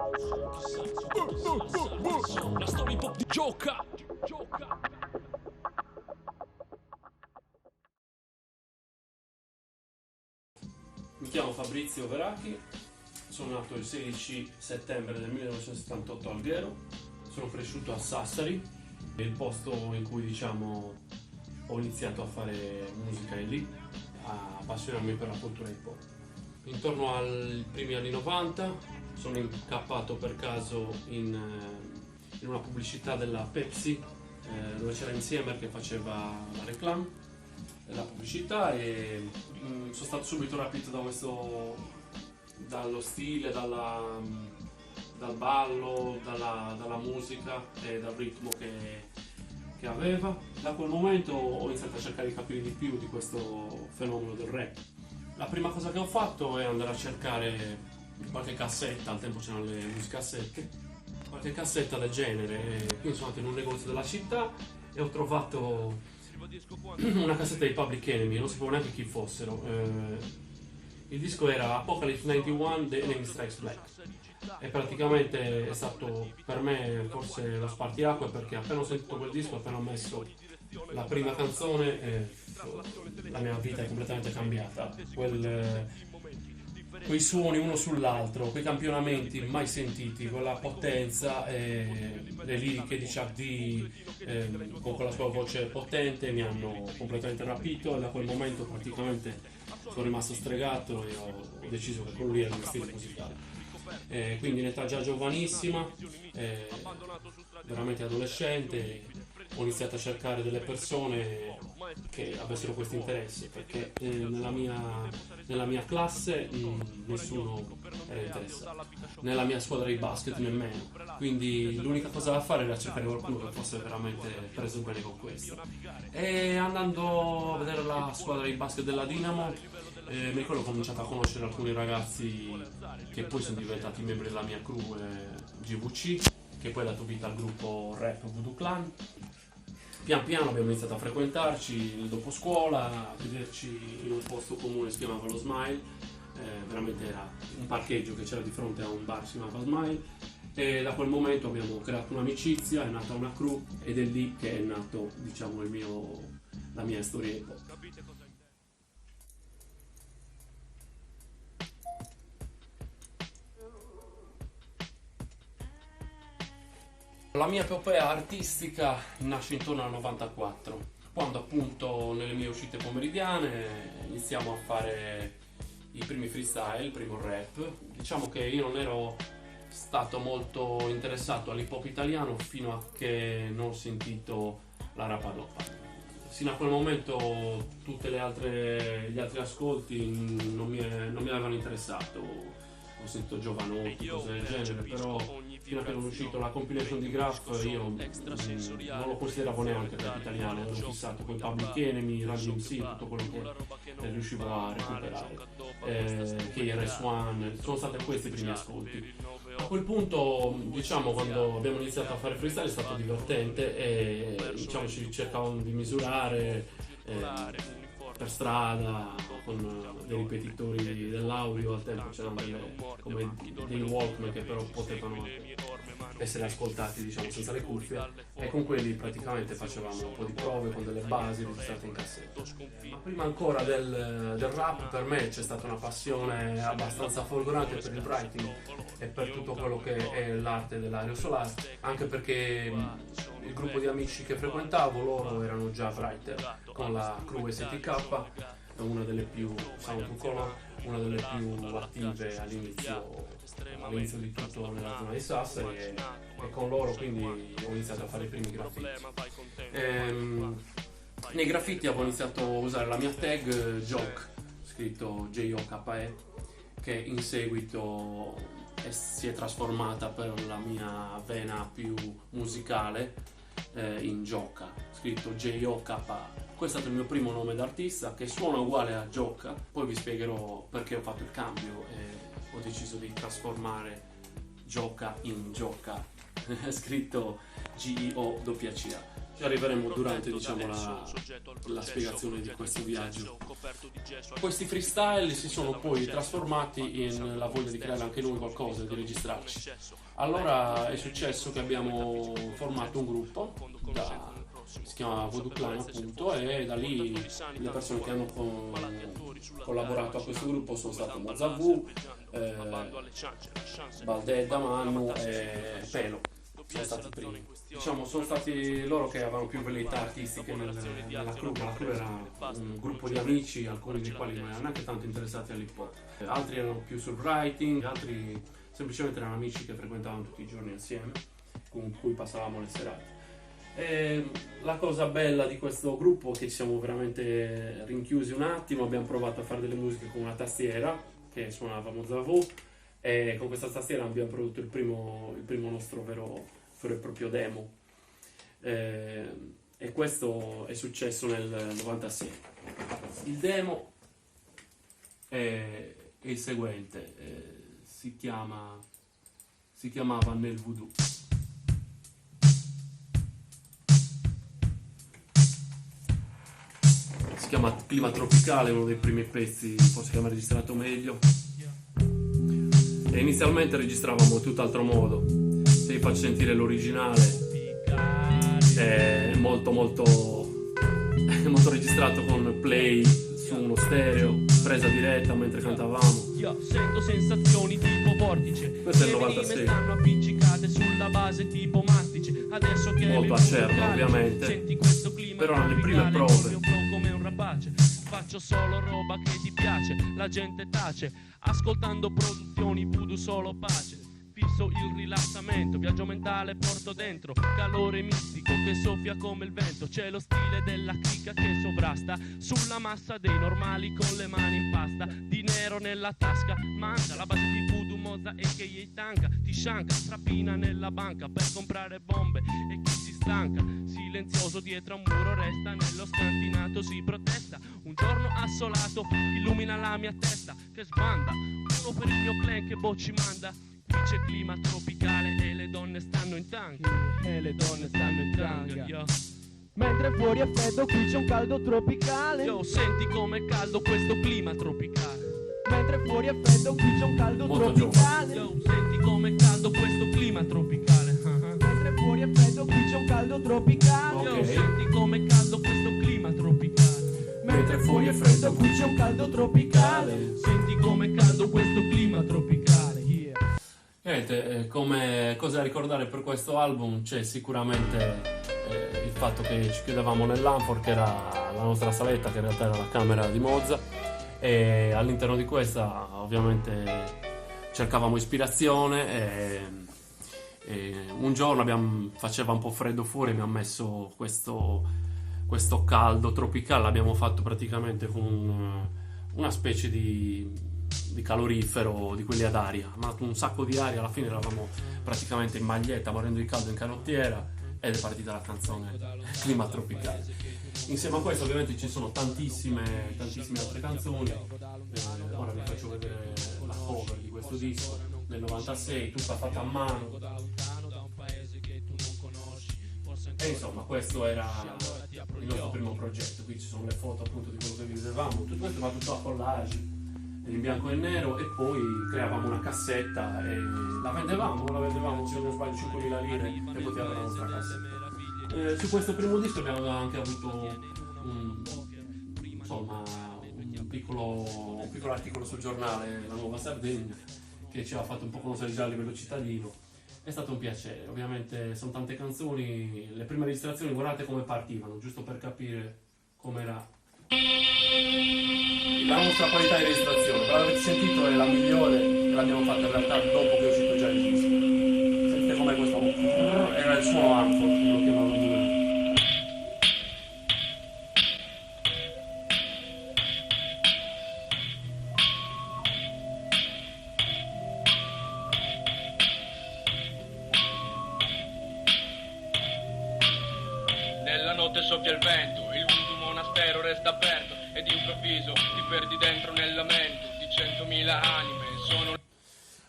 La storia hip hop di Gioca. Mi chiamo Fabrizio Veracchi, sono nato il 16 settembre del 1978 a Alghero, sono cresciuto a Sassari, il posto in cui ho iniziato a fare musica è lì, a appassionarmi per la cultura hip hop. Intorno ai primi anni 90 sono incappato per caso in una pubblicità della Pepsi, dove c'era Insieme che faceva la reclame, la pubblicità, e sono stato subito rapito dallo stile, dal ballo, dalla musica e dal ritmo che aveva. Da quel momento ho iniziato a cercare di capire di più di questo fenomeno del rap. La prima cosa che ho fatto è andare a cercare qualche cassetta, al tempo c'erano le musicassette, qualche cassetta del genere. Quindi sono andato in un negozio della città e ho trovato una cassetta di Public Enemy, non sapevo neanche chi fossero. Il disco era Apocalypse 91 The Enemy Strikes Back e praticamente è stato per me forse lo spartiacque, perché appena ho sentito quel disco, appena ho messo la prima canzone, la mia vita è completamente cambiata. Quei suoni uno sull'altro, quei campionamenti mai sentiti, quella potenza, le liriche di Chuck D con quella sua voce potente mi hanno completamente rapito, e da quel momento praticamente sono rimasto stregato e ho deciso che quello lì era il mio stile musicale. Quindi in età già giovanissima, veramente adolescente, ho iniziato a cercare delle persone che avessero questo interesse, perché nella mia classe nessuno era interessato, nella mia squadra di basket nemmeno, quindi l'unica cosa da fare era cercare qualcuno che fosse veramente preso bene con questo. E andando a vedere la squadra di basket della Dinamo, mi ricordo che ho cominciato a conoscere alcuni ragazzi che poi sono diventati membri della mia crew, GVC, che poi ha dato vita al gruppo rap Voodoo Clan. Pian piano abbiamo iniziato a frequentarci dopo scuola, a vederci in un posto comune, si chiamava lo Smile, veramente era un parcheggio che c'era di fronte a un bar, si chiamava Smile, e da quel momento abbiamo creato un'amicizia, è nata una crew ed è lì che è nato, diciamo, la mia storia hip hop. La mia epopea artistica nasce intorno al 94, quando appunto nelle mie uscite pomeridiane iniziamo a fare i primi freestyle, il primo rap. Diciamo che io non ero stato molto interessato all'hip hop italiano fino a che non ho sentito la Rapadoppa. Sino a quel momento tutti gli altri ascolti non mi avevano interessato. Ho sentito Giovanotti, cose del genere, però fino a che non è uscito la compilation di Graph io non lo consideravo neanche rap italiano, ero fissato con Public Enemy, Run DMC, tutto quello che riuscivo a recuperare, KRS-One, sono stati questi i primi ascolti. A quel punto, diciamo, quando abbiamo iniziato a fare freestyle è stato divertente e diciamo ci cercavamo di misurare per strada con dei ripetitori dell'audio. Al tempo c'erano come dei Walkman che però potevano essere ascoltati, diciamo, senza le cuffie, e con quelli praticamente facevamo un po' di prove con delle basi registrate in cassetta. Ma prima ancora del rap, per me c'è stata una passione abbastanza folgorante per il writing e per tutto quello che è l'arte dell'aerosolare, anche perché il gruppo di amici che frequentavo, loro erano già writer con la crew STK, una delle più sound to color, una delle più attive all'inizio di tutto nella zona di Sassari, e con loro quindi ho iniziato a fare i primi graffiti. Nei graffiti avevo iniziato a usare la mia tag Joke, scritto Joke, che in seguito si è trasformata per la mia vena più musicale in Gioca, scritto Joka. Questo è stato il mio primo nome d'artista, che suona uguale a Gioca, poi vi spiegherò perché ho fatto il cambio e ho deciso di trasformare Gioca in Gioca, scritto Geoca. ci arriveremo durante, diciamo, la spiegazione di questo viaggio. Questi freestyle si sono poi trasformati in la voglia di creare anche noi qualcosa, di registrarci. Allora è successo che abbiamo formato un gruppo, si chiama Voodoo Clan appunto, e da lì le persone che hanno collaborato a questo gruppo sono state Mozavu, Baldedda, Manu e Pelo. Sono stati i primi. Diciamo, sono stati loro che avevano più velleità artistiche nella crew. La crew era un gruppo di amici, alcuni dei quali non erano neanche tanto interessati all'hip hop. Altri erano più sul writing, altri semplicemente erano amici che frequentavano tutti i giorni insieme, con cui passavamo le serate. E la cosa bella di questo gruppo è che ci siamo veramente rinchiusi un attimo, abbiamo provato a fare delle musiche con una tastiera che suonava Mozavu, e con questa tastiera abbiamo prodotto il primo nostro vero e proprio demo, e questo è successo nel 96. Il demo è il seguente, si chiamava Nel Voodoo. Si chiama Clima Tropicale, uno dei primi pezzi forse che abbiamo registrato meglio, e inizialmente registravamo tutt'altro modo. Se vi faccio sentire l'originale, è molto registrato con play su uno stereo, presa diretta mentre cantavamo. Io sento sensazioni tipo vortice. Questo è il Le 96. venime stanno appiccicate sulla base tipo mastice. Adesso che Molto mi acerbo, calice, ovviamente. senti questo clima Però nelle prime tropicale, prove. col mio flow come un rapace. Faccio solo roba che ti piace, la gente tace, ascoltando produzioni voodoo solo pace. Fisso il rilassamento, viaggio mentale porto dentro, calore mistico che soffia come il vento. C'è lo stile della cricca che sovrasta sulla massa dei normali con le mani in pasta. Dinero nella tasca, manca la base di voodoo moza e che gli tanca. Ti scianca, strapina nella banca per comprare bombe e chi si stanca. Silenzioso dietro a un muro resta, nello scantinato si protesta. Un giorno assolato illumina la mia testa che sbanda, uno per il mio clan che ci manda. Qui c'è clima tropicale e le donne stanno in tanga. Yo. Mentre fuori è freddo, qui c'è un caldo tropicale. Yo, senti com'è caldo questo clima tropicale. Mentre fuori è freddo, qui c'è un caldo Molto tropicale. Yo, senti com'è caldo questo clima tropicale. Mentre fuori è freddo, qui c'è un caldo tropicale. Yo, Ok. senti com'è caldo questo clima tropicale. Mentre fuori è freddo, qui c'è un caldo tropicale. Senti com'è caldo questo clima tropicale. Yeah. Niente, come cosa da ricordare per questo album c'è sicuramente il fatto che ci chiudevamo nell'Amfor, che era la nostra saletta, che in realtà era la camera di Mozza, e all'interno di questa ovviamente cercavamo ispirazione, e un giorno faceva un po' freddo fuori, abbiamo messo questo caldo tropicale, l'abbiamo fatto praticamente con una specie di calorifero di quelli ad aria, ma un sacco di aria. Alla fine eravamo praticamente in maglietta, morendo di caldo in canottiera, ed è partita la canzone Clima Tropicale. Insieme a questo ovviamente ci sono tantissime altre canzoni. Ora vi faccio vedere la cover di questo disco del 96, tutta fatta a mano, e insomma questo era il nostro primo progetto. Qui ci sono le foto appunto di quello che vi vedevamo, tutto questo va tutto a collage in bianco e nero, e poi creavamo una cassetta e la vendevamo, se non sbaglio 5.000 lire, e poteva avere la nostra cassetta. Su questo primo disco abbiamo anche avuto un piccolo articolo sul giornale La Nuova Sardegna, che ci ha fatto un po' conoscere già a livello cittadino. È stato un piacere, ovviamente sono tante canzoni. Le prime registrazioni, guardate come partivano, giusto per capire com'era la nostra qualità di registrazione. Però l'avete sentito, è la migliore, e l'abbiamo fatta in realtà dopo che è uscito già il disco. Sentite com'è questo? Era il suono Amfor, lo chiamavano lui. Nella notte soffia il vento, il voodoo monastero resta aperto, e d'improvviso ti perdi dentro nel lamento di 100.000 anime. Sono...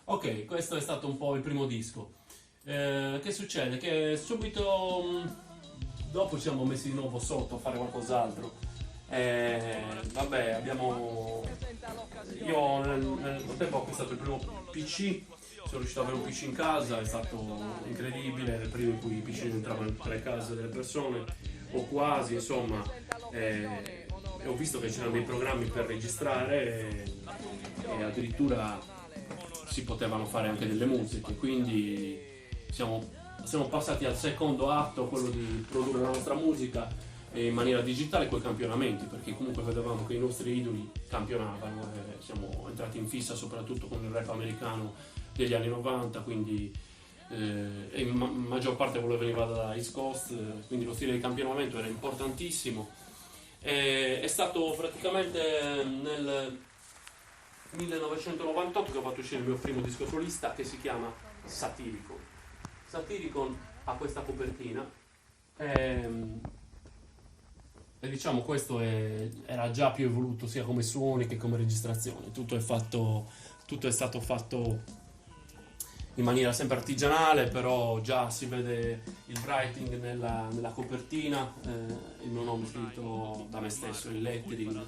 Ok, questo è stato un po' il primo disco. Che succede? Che subito dopo ci siamo messi di nuovo sotto a fare qualcos'altro. Vabbè, io nel frattempo ho acquistato il primo PC, sono riuscito ad avere un PC in casa, è stato incredibile, era il primo in cui i PC entravano in tutte le case delle persone, o quasi, insomma, e ho visto che c'erano dei programmi per registrare e addirittura si potevano fare anche delle musiche, quindi siamo passati al secondo atto, quello di produrre la nostra musica in maniera digitale con i campionamenti, perché comunque vedevamo che i nostri idoli campionavano e siamo entrati in fissa soprattutto con il rap americano degli anni 90, quindi in maggior parte quello veniva da East Coast, quindi lo stile di campionamento era importantissimo. È stato praticamente nel 1998 che ho fatto uscire il mio primo disco solista, che si chiama Satyricon. Satyricon ha questa copertina e diciamo questo era già più evoluto sia come suoni che come registrazione. Tutto è stato fatto in maniera sempre artigianale, però già si vede il writing nella copertina, il mio nome scritto da me stesso, il lettering.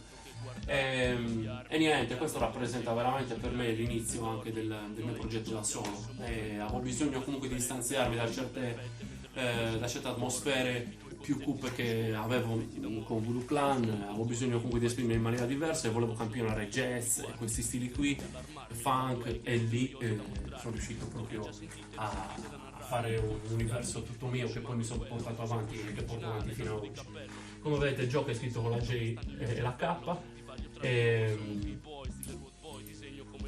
E niente, questo rappresenta veramente per me l'inizio anche del mio progetto da solo. Avevo bisogno comunque di distanziarmi da certe atmosfere più cupe che avevo con Voodoo Clan, avevo bisogno comunque di esprimere in maniera diversa e volevo campionare jazz e questi stili qui, funk, e lì sono riuscito proprio a fare un universo tutto mio che poi mi sono portato avanti e che porto avanti fino ad oggi. Come vedete, il gioco è scritto con la J e la K.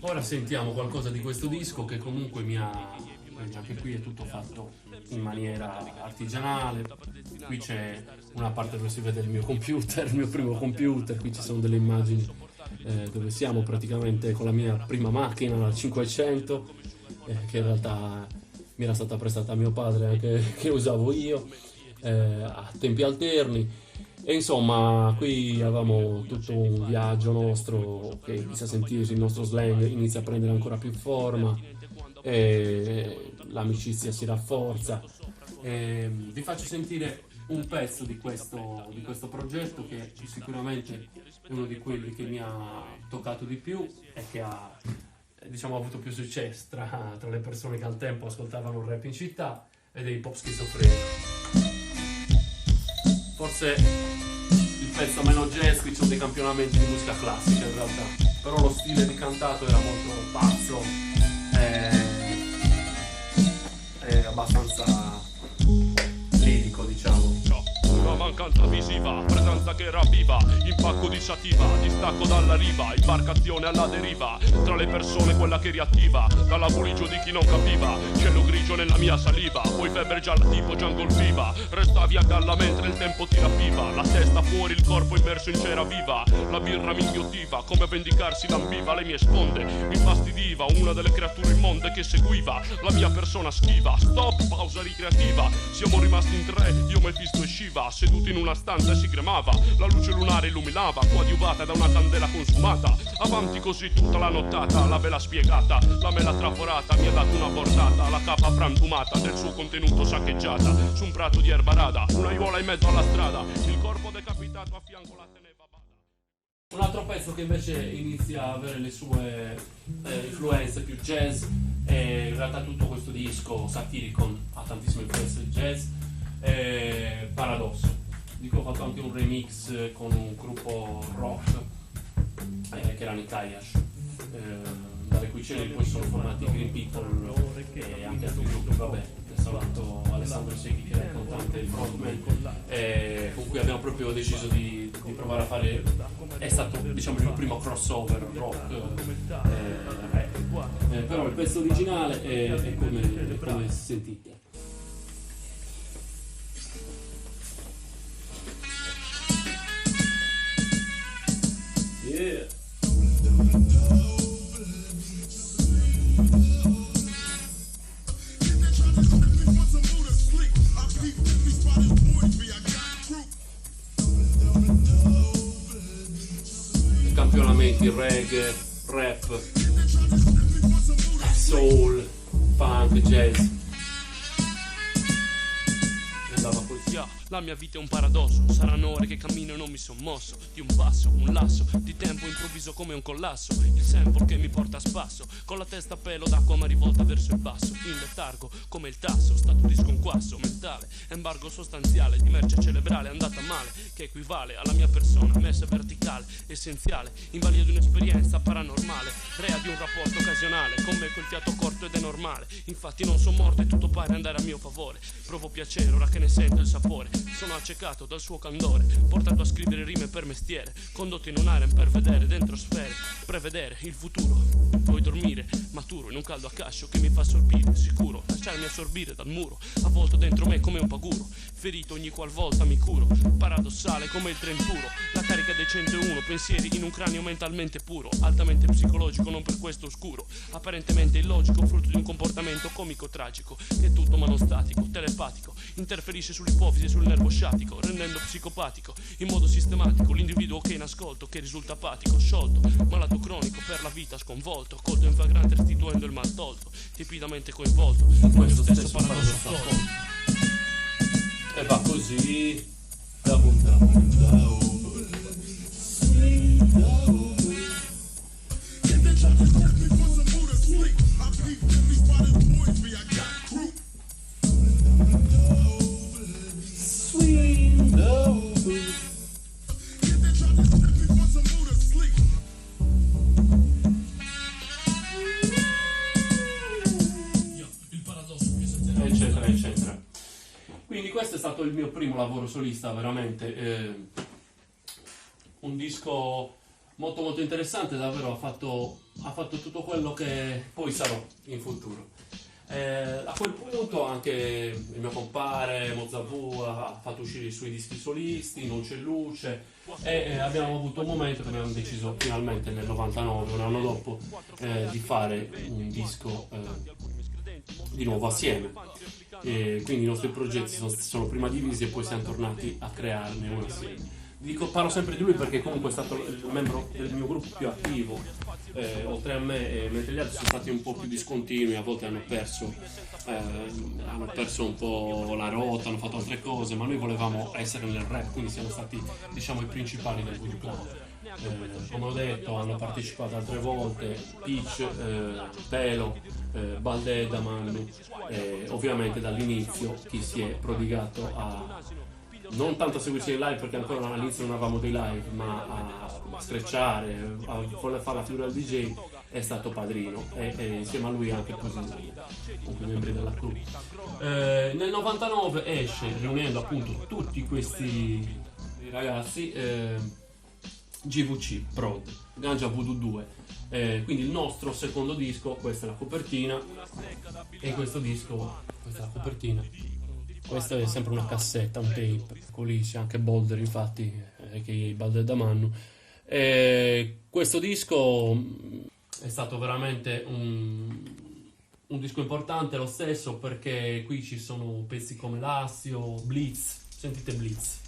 Ora sentiamo qualcosa di questo disco che comunque anche qui è tutto fatto in maniera artigianale. Qui c'è una parte dove si vede il mio computer, il mio primo computer, qui ci sono delle immagini dove siamo praticamente con la mia prima macchina, la 500, che in realtà mi era stata prestata a mio padre, anche che usavo io a tempi alterni. E insomma, qui avevamo tutto un viaggio nostro che inizia a sentirsi, il nostro slang inizia a prendere ancora più forma e l'amicizia si rafforza. Vi faccio sentire un pezzo di questo progetto che sicuramente è uno di quelli che mi ha toccato di più e che ha avuto più successo tra le persone che al tempo ascoltavano il rap in città, ed è Hip Hop Schizofrenico. Forse il pezzo meno jazz, qui ci sono dei campionamenti di musica classica in realtà, però lo stile di cantato era molto pazzo e abbastanza lirico, diciamo. Una mancanza visiva, presenza che ravviva, impacco di sativa, distacco dalla riva, imbarcazione alla deriva, tra le persone quella che riattiva, dall'abuligio di chi non capiva, cielo grigio nella mia saliva, poi febbre gialla tipo Jungle Viva, restavi a galla mentre il tempo ti rapiva, la testa fuori, il corpo immerso in cera viva, la birra mi inghiottiva, come vendicarsi lambiva le mie sponde, mi fastidiva, una delle creature immonde che seguiva, la mia persona schiva, stop, pausa ricreativa, siamo rimasti in tre, io Mefisto e Shiva, seduti in una stanza e si cremava, la luce lunare illuminava, coadiuvata da una candela consumata, avanti così tutta la nottata, la vela spiegata, la mela traforata mi ha dato una portata, la capa frantumata del suo contenuto saccheggiata, su un prato di erba rada, una aiuola in mezzo alla strada, il corpo decapitato a fianco la teneva bada. Un altro pezzo che invece inizia a avere le sue influenze più jazz, e in realtà tutto questo disco Satyricon ha tantissime influenze jazz, Paradosso, di cui ho fatto anche un remix con un gruppo rock che erano i Kayash, dalle cui ceneri poi sono formati Green People e anche altri gruppi, vabbè, saluto Alessandro Secchi che è il cantante e il frontman, con cui abbiamo proprio deciso di provare a fare, è stato diciamo il mio primo crossover rock, però il pezzo originale è come sentite. Yeah. Campionamenti reggae, rap, soul, funk, jazz. Andava così. La mia vita è un paradosso, saranno ore che cammino e non mi son mosso. Di un passo, un lasso, di tempo improvviso come un collasso. Il sample che mi porta a spasso, con la testa a pelo d'acqua ma rivolta verso il basso. In letargo come il tasso, stato di sconquasso mentale. Embargo sostanziale di merce cerebrale andata male, che equivale alla mia persona messa verticale, essenziale, in balia di un'esperienza paranormale, rea di un rapporto occasionale. Con me quel fiato corto ed è normale, infatti non sono morto e tutto pare andare a mio favore. Provo piacere ora che ne sento il sapore, sono accecato dal suo candore, portato a scrivere rime per mestiere, condotto in un harem per vedere dentro sfere, prevedere il futuro, poi dormire maturo in un caldo a cascio che mi fa sorbire, sicuro, lasciarmi assorbire dal muro, avvolto dentro me come un paguro, ferito ogni qualvolta mi curo, paradossale come il 31, la carica dei 101 pensieri in un cranio mentalmente puro, altamente psicologico, non per questo oscuro, apparentemente illogico, frutto di un comportamento comico tragico, che è tutto ma non statico, telepatico, interferisce sull'ipofisi e sul nervo sciatico, rendendo psicopatico in modo sistematico l'individuo che è in ascolto, che risulta apatico, sciolto, malato cronico per la vita sconvolto, colto in flagrante restituendo il mal tolto, tiepidamente coinvolto in questo stesso paradosso storico. E va così. Down, down, down. Eccetera, eccetera. Quindi questo è stato il mio primo lavoro solista, veramente un disco molto molto interessante, davvero ha fatto tutto quello che poi sarò in futuro. A quel punto anche il mio compare Mozabu ha fatto uscire i suoi dischi solisti, Non c'è luce, e abbiamo avuto un momento che abbiamo deciso finalmente nel 99, un anno dopo, di fare un disco di nuovo assieme. E quindi i nostri progetti sono prima divisi e poi siamo tornati a crearne uno assieme. Parlo sempre di lui perché comunque è stato il membro del mio gruppo più attivo, oltre a me, mentre gli altri sono stati un po' più discontinui, a volte hanno perso un po' la rotta, hanno fatto altre cose, ma noi volevamo essere nel rap, quindi siamo stati, diciamo, i principali del gruppo. Come ho detto, hanno partecipato altre volte Peach, Pelo, Balde e Damandu, ovviamente dall'inizio chi si è prodigato a non tanto a seguirci in live, perché ancora all'inizio non avevamo dei live, ma a screcciare, a voler fare la figura del DJ, è stato Padrino, e insieme a lui anche così i membri della crew. Nel 99 esce, riunendo appunto tutti questi ragazzi, GVC Prod, Ganja Voodoo 2, quindi il nostro secondo disco. Questa è la copertina, e questo disco, questa è la copertina. Questa è sempre una cassetta, un tape, piccolissimo, anche Boulder infatti, che Balde da Mannu. Questo disco è stato veramente un disco importante lo stesso, perché qui ci sono pezzi come Lassio, Blitz, sentite Blitz.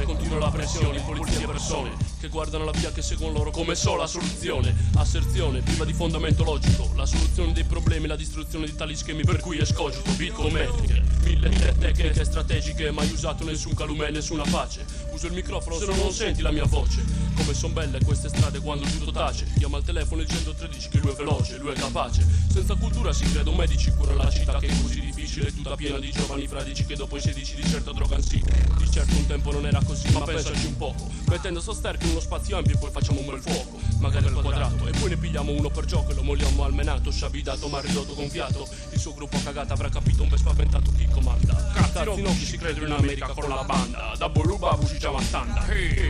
Continua la pressione, polizia e persone che guardano la via che seguono loro come sola soluzione. Asserzione priva di fondamento logico, la soluzione dei problemi, la distruzione di tali schemi per cui escogito. Bitcometriche, mille tecniche strategiche, mai usato nessun calume e nessuna pace. Uso il microfono se non senti la mia voce. Come son belle queste strade quando tutto tace. Chiama al telefono il 113 che lui è veloce, lui è capace. Senza cultura si credono medici, cura la città che è così difficile difficile, tutta piena di giovani fradici che dopo i 16 di certo drogano sì. Di certo un tempo non era così, ma pensaci un poco, mettendo sosterchi in uno spazio ampio e poi facciamo un bel fuoco, magari al quadrato, e poi ne pigliamo uno per gioco e lo molliamo al menato. Sciabidato ma ridotto gonfiato, il suo gruppo cagata avrà capito un po' spaventato chi comanda. Cazzi no, chi si crede in America con la banda, da Bolubabu ci chiama tanda,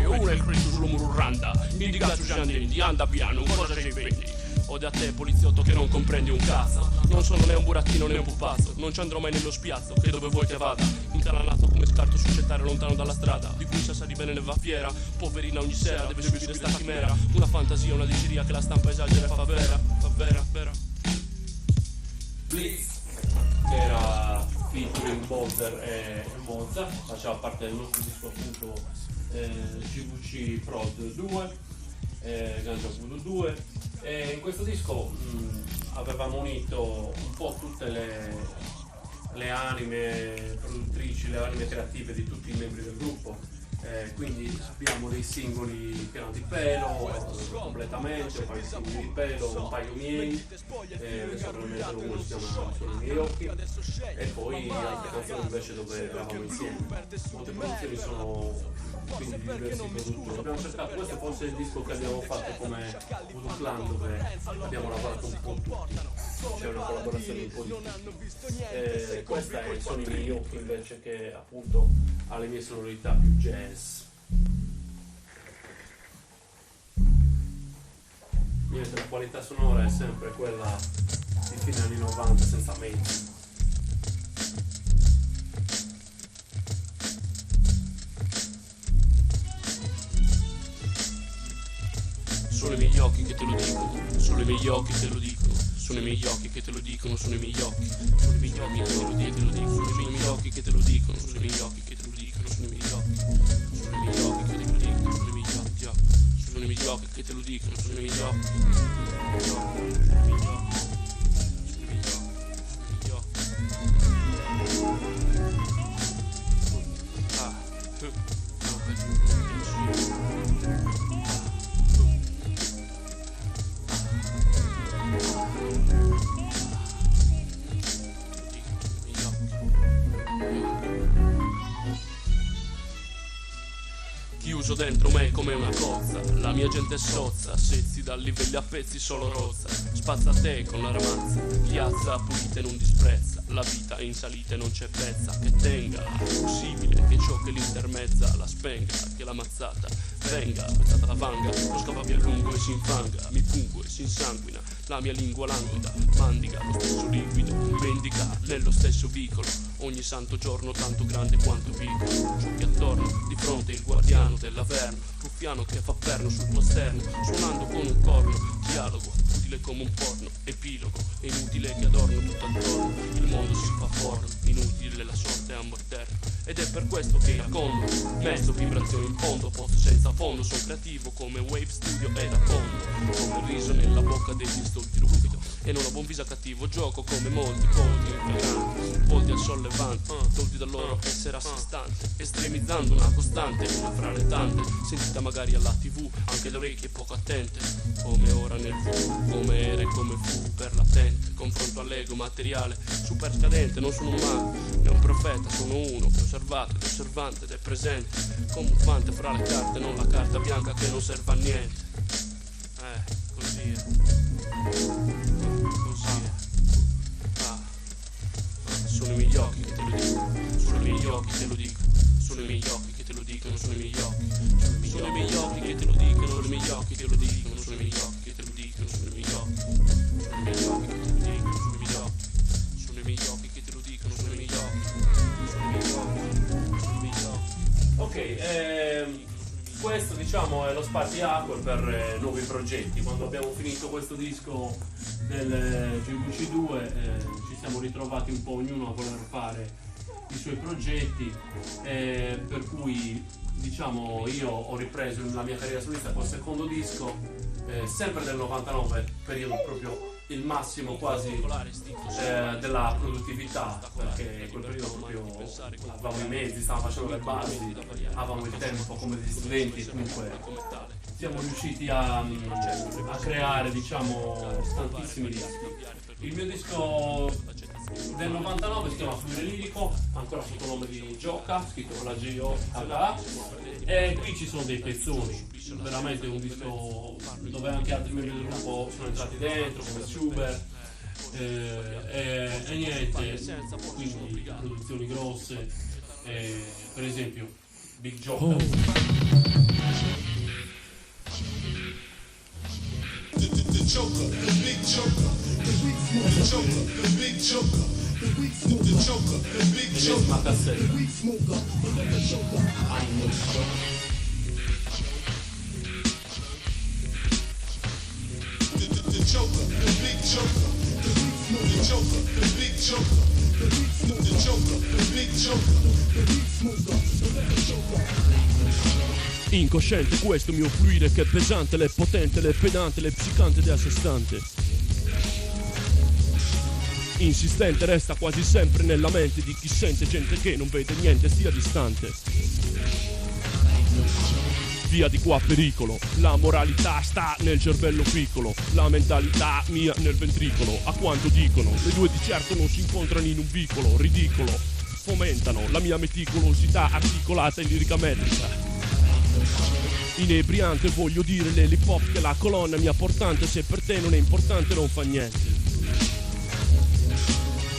uno è il Cristo sullo mururanda, indica su Giandendi, anda piano, cosa ci vendi? Ode a te poliziotto che non comprendi un cazzo, non sono né un burattino né un pupazzo, non ci andrò mai nello spiazzo, che dove vuoi che vada, incanalato come scarto su cettare lontano dalla strada, di cui sa di bene ne va fiera, poverina ogni sera deve subire sta chimera, una fantasia, una diceria che la stampa esagera e fa vera. Blitz, che era featuring Boulder e Mozza, faceva parte del nostro disco appunto GVC Prod 2, Ganja Voodoo 2, e in questo disco avevamo unito un po' tutte le anime produttrici, le anime creative di tutti i membri del gruppo. Quindi abbiamo dei singoli che erano di pelo completamente, un paio di singoli di pelo, un paio miei, adesso per mettere uno si chiama Sono i miei occhi, e poi altre canzoni invece dove eravamo insieme. Molte produzioni sono quindi di diversi produttori. Abbiamo cercato, questo è forse il disco che abbiamo fatto come Voodoo Clan, dove abbiamo lavorato un po' tutti, c'è una collaborazione un po' di tutti. Questa è Sono i miei occhi invece, che appunto ha le mie sonorità più jazz. Niente, la qualità sonora è sempre quella di fine anni 90 senza mezzi. Sono i miei occhi che te lo dicono, sono i miei occhi che te lo dicono, sono i miei occhi che te lo dicono, sono i miei occhi, sono i miei occhi che te lo dicono, sono i miei occhi che te lo dicono, sono i miei occhi che te lo dicono, sono i miei occhi, sono i miei occhi che te lo dicono, sono i miei occhi, sono i miei occhi che te lo dicono, sono i miei occhi, sono i miei occhi. Chiuso dentro me come una cozza, la mia gente è sozza, sezzi da livelli a pezzi solo rozza, spazza a te con la ramazza, piazza pulita e non disprezza, la vita in salita e non c'è pezza che tenga, possibile che ciò che l'intermezza la spenga, che la mazzata venga, pezzata la vanga, lo scavabbia lungo e si infanga, mi pungo e si insanguina, la mia lingua languida, mandica lo stesso liquido, vendica nello stesso vicolo, ogni santo giorno tanto grande quanto piccolo, ciò che attorno, di fronte il guardiano dell'averno, ruffiano che fa perno sul tuo sterno, suonando con un corno, dialogo, utile come un porno, epilogo, è inutile che adorno tutto attorno, il mondo si fa forno, inutile la sorte a morterno, ed è per questo che il condo, messo vibrazioni in fondo, posto senza fondo, sono creativo come Wave Studio e da fondo, come il riso nella bocca degli stolti ruvido, e non ho buon viso a cattivo gioco come molti colti inflaganti, volti al sollevante, tolti dal loro essere assistante, estremizzando una costante, una fra le tante, sentita magari alla TV, anche le orecchie poco attente, come ora nel fu, come era e come fu per latente, confronto all'ego materiale, super scadente, non sono un mago, né un profeta, sono uno che osservato ed osservante ed è presente, come un fante fra le carte, non la carta bianca che non serve a niente, così è. Sono i miei occhi che te lo dicono, sono i miei occhi che te lo dicono, sono i miei occhi che te lo dicono, sono i miei occhi, sono i miei occhi che te lo dicono, sono i miei occhi che te lo dicono, sono i miei occhi che te lo dicono, sono i miei occhi, sono i miei occhi che te lo dicono, sono i miei occhi, sono i miei occhi che te lo dicono, sono i miei occhi, sono i miei occhi, sono i miei occhi. Ok, questo diciamo è lo spartiacque per nuovi progetti. Quando abbiamo finito questo disco del GVC2 ci siamo ritrovati un po' ognuno a voler fare i suoi progetti, per cui diciamo io ho ripreso la mia carriera solista col secondo disco, sempre del 99, periodo proprio il massimo quasi della produttività, perché in quel periodo proprio avevamo i mezzi, stavamo facendo le basi, avevamo il tempo come degli studenti, comunque siamo riusciti a creare diciamo tantissimi dischi. Il mio disco del 99 99, si chiama Fluire Lirico, ancora sotto il nome di Gioca, scritto con la G-O-H-A, e qui ci sono dei pezzoni, veramente un disco dove anche altri membri del gruppo sono entrati dentro, come Schubert, e niente, quindi produzioni grosse, per esempio Big Gioca. The Joker, the big Joker, the Joker, the big Joker, the Joker, the big Joker, the weed smoker, the Joker, I'm the Joker. The Joker, the big Joker, the Joker, the big Joker, the Joker, the big Joker, the weed smoker, the Joker. Incosciente questo mio fluire che è pesante, l'è potente, l'è pedante, l'è psicante ed è a sé stante. Insistente resta quasi sempre nella mente di chi sente gente che non vede niente, stia distante. Via di qua pericolo, la moralità sta nel cervello piccolo, la mentalità mia nel ventricolo, a quanto dicono, le due di certo non si incontrano in un vicolo, ridicolo, fomentano la mia meticolosità articolata in lirica metrica. Inebriante voglio dire l'hip hop che è la colonna mia portante, se per te non è importante non fa niente.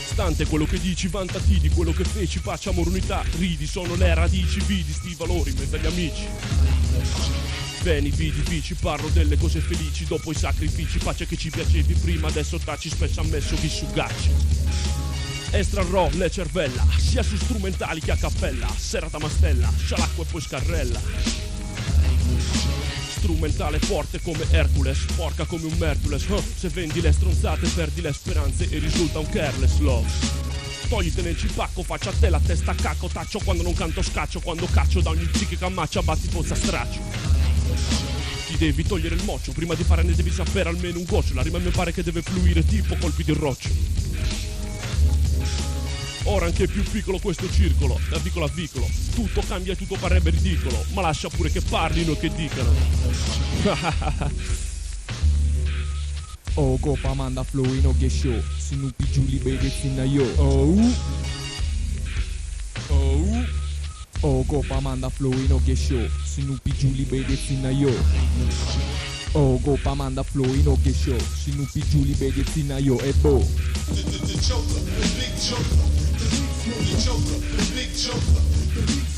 Stante quello che dici, vantati di quello che feci, pace, amore, unità, ridi, sono le radici, vidi sti valori in mezzo agli amici. Veni, vidi, vici, parlo delle cose felici, dopo i sacrifici, pace che ci piacevi prima, adesso taci, spesso ammesso vi sugacci. Estrarrò le cervella, sia su strumentali che a cappella, serata mastella, scialacqua e poi scarrella. Strumentale forte come Hercules, porca come un Mercules, se vendi le stronzate perdi le speranze e risulta un careless love. Toglitene il cipacco, faccia a te la testa a cacco, taccio quando non canto scaccio, quando caccio da ogni psichica maccia batti pozza straccio. Ti devi togliere il moccio, prima di fare ne devi sapere almeno un goccio, la rima mi pare che deve fluire tipo colpi di roccio. Ora anche è più piccolo questo circolo, da vicolo a vicolo, tutto cambia e tutto parrebbe ridicolo, ma lascia pure che parlino e che dicano. Oh, Copa manda flow in okay show, Snoopy Julie baby finna yo. Oh, oh, oh, Copa manda flow in okay show, Snoopy Julie baby finna yo. Oh, Copa manda flow in okay show, Snoopy Julie baby finna yo e boh. The Joker, the big Joker. The Joker, the big Joker,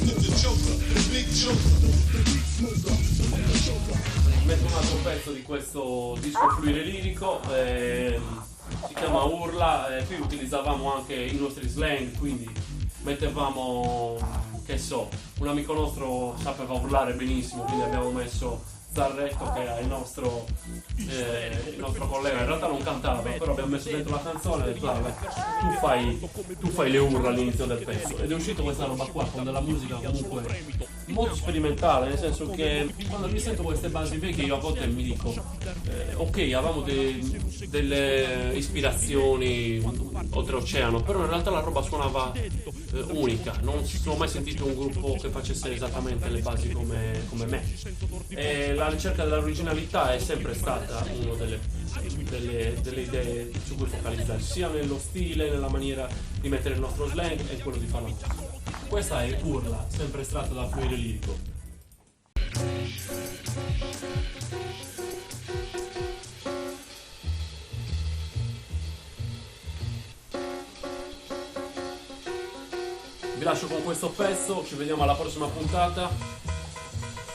the Joker, the big Joker, the weed smoker, the Joker. Metto un altro pezzo di questo disco fluire lirico, si chiama Urla, qui utilizzavamo anche i nostri slang, quindi mettevamo, che so, un amico nostro sapeva urlare benissimo, quindi abbiamo messo Zarretto che è il nostro collega, in realtà non cantava, però abbiamo messo dentro la canzone e ho detto vabbè, tu fai le urla all'inizio del pezzo, ed è uscito questa roba qua con della musica comunque molto sperimentale, nel senso che quando mi sento queste basi vecchie io a volte mi dico ok, avevamo delle ispirazioni oltreoceano, però in realtà la roba suonava unica, non ho mai sentito un gruppo che facesse esattamente le basi come me, e la ricerca dell'originalità è sempre stata una delle idee su cui focalizzarsi, sia nello stile, nella maniera di mettere il nostro slang e quello di fare la musica. Questa è Urla, sempre estratta da Fluire Lirico. Vi lascio con questo pezzo, ci vediamo alla prossima puntata,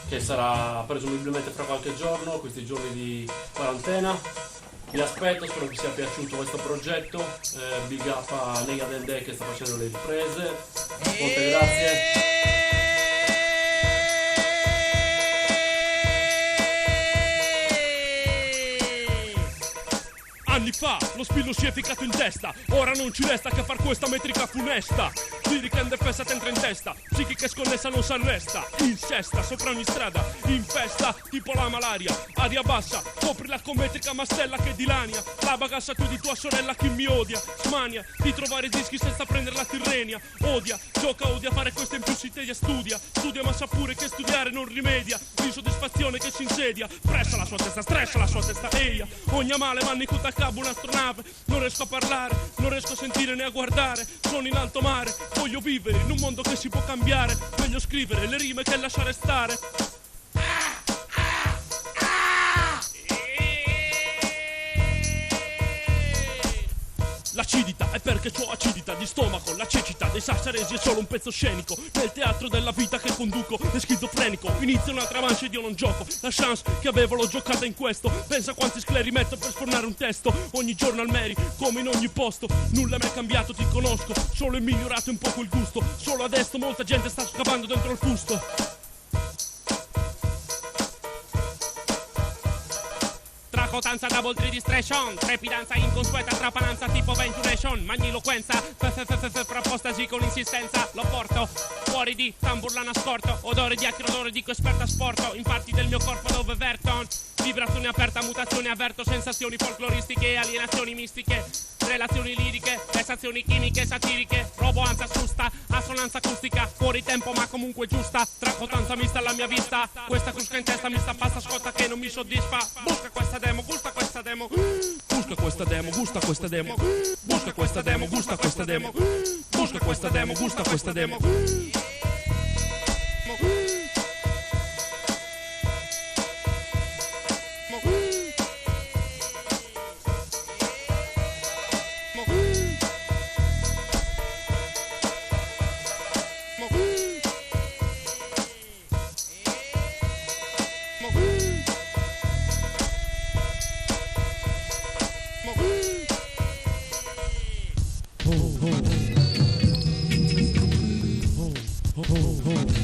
che sarà presumibilmente fra qualche giorno, questi giorni di quarantena. Vi aspetto, spero vi sia piaciuto questo progetto. Big up a Nega Del Day che sta facendo le riprese. Molte grazie. Anni fa lo spillo si è ficcato in testa, ora non ci resta che far questa metrica funesta. Lirica in defesa t'entra in testa, psichica sconnessa non s'arresta. In sesta, sopra ogni strada, in festa, tipo la malaria. Aria bassa, coprila con metrica mastella che dilania. La bagassa tu di tua sorella chi mi odia. Smania di trovare dischi senza prendere la Tirrenia. Odia, gioca, odia fare questo in più si tedia. Studia ma sa pure che studiare non rimedia. L'insoddisfazione che si insedia, pressa la sua testa, stressa la sua testa, eia. Ogni male manni cutta scavo un'astronave, non riesco a parlare, non riesco a sentire né a guardare, sono in alto mare, voglio vivere in un mondo che si può cambiare, meglio scrivere le rime che lasciare stare. L'acidità è perché c'ho acidità di stomaco, la cecità dei sassaresi è solo un pezzo scenico, nel teatro della vita che conduco è schizofrenico, inizia un'altra mancia ed io non gioco, la chance che avevo l'ho giocata in questo, pensa quanti scleri metto per sfornare un testo, ogni giorno al Mary, come in ogni posto, nulla mi è cambiato, ti conosco, solo è migliorato un poco il gusto, solo adesso molta gente sta scavando dentro il fusto. Tracotanza double 3 distraction, trepidanza inconsueta, trapananza tipo ventilation, magniloquenza, frapostasi con insistenza, lo porto fuori di tamburlana scorto, odore di acro, odore dico esperta sporto, in parti del mio corpo dove verton, vibrazione aperta, mutazione avverto, sensazioni folcloristiche, alienazioni mistiche, relazioni liriche, vessazioni chimiche, satiriche, roboanza susta, assonanza acustica, fuori tempo ma comunque giusta, tracotanza mista alla mia vista, questa crusca in testa mi sta pasta scotta che non mi soddisfa, busca questa demo, gusta questa demo, busca questa demo, gusta questa demo, busca questa demo, gusta questa demo, busca questa demo, gusta questa demo. Ho, ho.